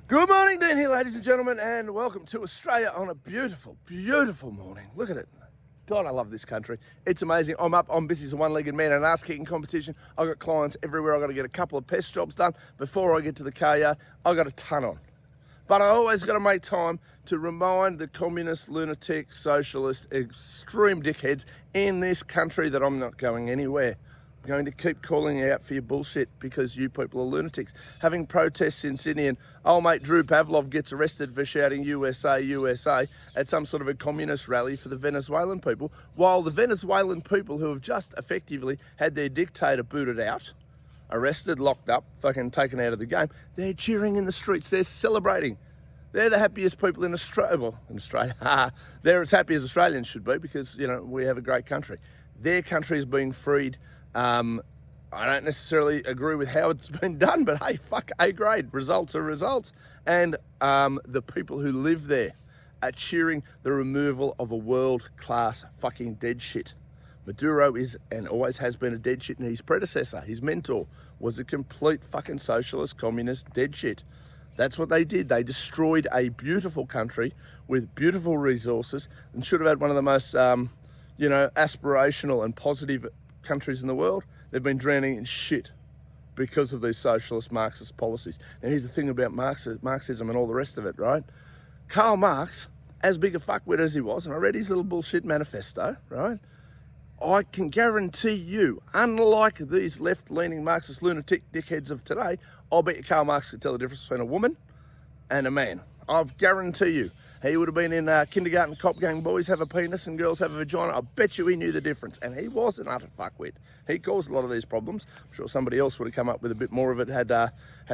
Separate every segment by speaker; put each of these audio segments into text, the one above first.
Speaker 1: Good morning, Dean here, ladies and gentlemen, and welcome to Australia on a beautiful, beautiful morning. Look at it. God, I love this country. It's amazing. I'm busy as a one-legged man in an ass-kicking competition. I've got clients everywhere. I've got to get a couple of pest jobs done before I get to the car yard. I've got a ton on. But I always got to make time to remind the communist, lunatic, socialist, extreme dickheads in this country that I'm not going anywhere. I'm going to keep calling you out for your bullshit because you people are lunatics. Having protests in Sydney and old mate Drew Pavlov gets arrested for shouting USA, USA at some sort of a communist rally for the Venezuelan people, while the Venezuelan people who have just effectively had their dictator booted out, arrested, locked up, fucking taken out of the game, they're cheering in the streets, they're celebrating. They're the happiest people in Australia. Well, in Australia, they're as happy as Australians should be because, you know, we have a great country. Their country is being freed. I don't necessarily agree with how it's been done, but hey, fuck, A grade. Results are results. And the people who live there are cheering the removal of a world-class fucking dead shit. Maduro is and always has been a dead shit, and his predecessor, his mentor, was a complete fucking socialist, communist dead shit. That's what they did. They destroyed a beautiful country with beautiful resources and should have had one of the most, aspirational and positive countries in the world. They've been drowning in shit because of these socialist Marxist policies. Now here's the thing about Marxism and all the rest of it, right? Karl Marx, as big a fuckwit as he was, and I read his little bullshit manifesto, right? I can guarantee you, unlike these left-leaning Marxist lunatic dickheads of today, I'll bet you Karl Marx could tell the difference between a woman and a man. I guarantee you. He would have been in kindergarten cop gang, boys have a penis and girls have a vagina. I bet you he knew the difference. And he was an utter fuckwit. He caused a lot of these problems. I'm sure somebody else would have come up with a bit more of it had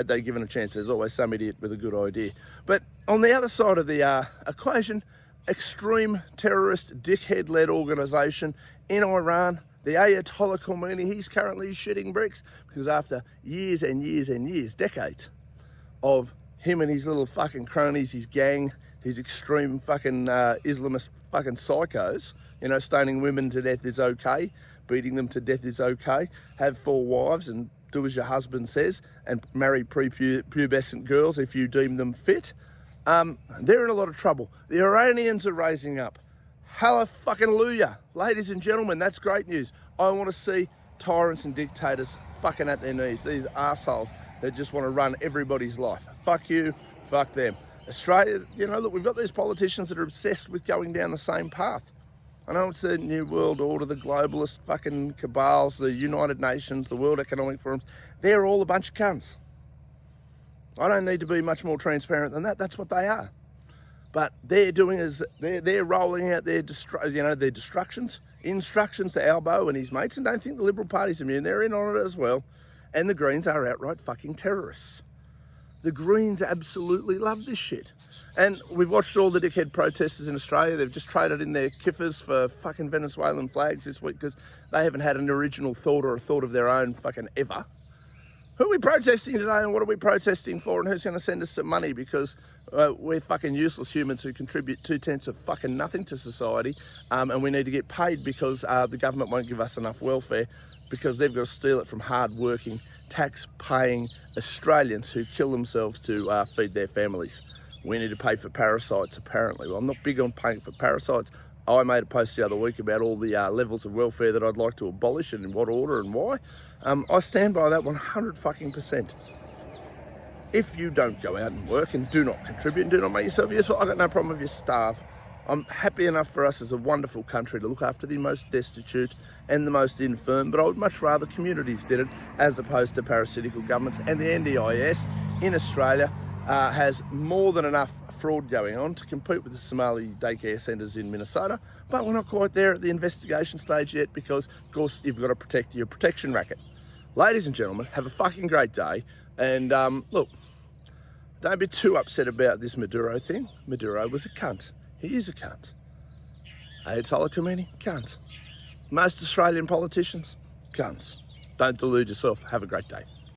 Speaker 1: they given a chance. There's always some idiot with a good idea. But on the other side of the equation, extreme terrorist dickhead-led organisation in Iran, the Ayatollah Khomeini, he's currently shitting bricks because after years and years and years, decades of him and his little fucking cronies, his gang, his extreme fucking Islamist fucking psychos, you know, stoning women to death is okay, beating them to death is okay, have 4 wives and do as your husband says, and marry prepubescent girls if you deem them fit. They're in a lot of trouble. The Iranians are raising up. Hallelujah. Ladies and gentlemen, that's great news. I want to see tyrants and dictators fucking at their knees. These assholes that just want to run everybody's life. Fuck you, fuck them. Australia, you know, look, we've got these politicians that are obsessed with going down the same path. I know it's the New World Order, the globalist fucking cabals, the United Nations, the World Economic Forums. They're all a bunch of cunts. I don't need to be much more transparent than that. That's what they are. But they're doing is they're rolling out their instructions to Albo and his mates, and don't think the Liberal Party's immune. They're in on it as well. And the Greens are outright fucking terrorists. The Greens absolutely love this shit. And we've watched all the dickhead protesters in Australia. They've just traded in their kiffers for fucking Venezuelan flags this week because they haven't had an original thought or a thought of their own fucking ever. Who are we protesting today and what are we protesting for and who's going to send us some money because we're fucking useless humans who contribute 2/10 of fucking nothing to society and we need to get paid because the government won't give us enough welfare because they've got to steal it from hard-working, tax-paying Australians who kill themselves to feed their families. We need to pay for parasites, apparently. Well, I'm not big on paying for parasites. I made a post the other week about all the levels of welfare that I'd like to abolish and in what order and why. I stand by that 100%. If you don't go out and work and do not contribute and do not make yourself useful, I've got no problem if you starve. I'm happy enough for us as a wonderful country to look after the most destitute and the most infirm, but I would much rather communities did it as opposed to parasitical governments. And the NDIS in Australia has more than enough fraud going on to compete with the Somali daycare centres in Minnesota, but we're not quite there at the investigation stage yet because, of course, you've got to protect your protection racket. Ladies and gentlemen, have a fucking great day, and look, don't be too upset about this Maduro thing. Maduro was a cunt. He is a cunt. Ayatollah Khomeini, cunt. Most Australian politicians, cunts. Don't delude yourself. Have a great day.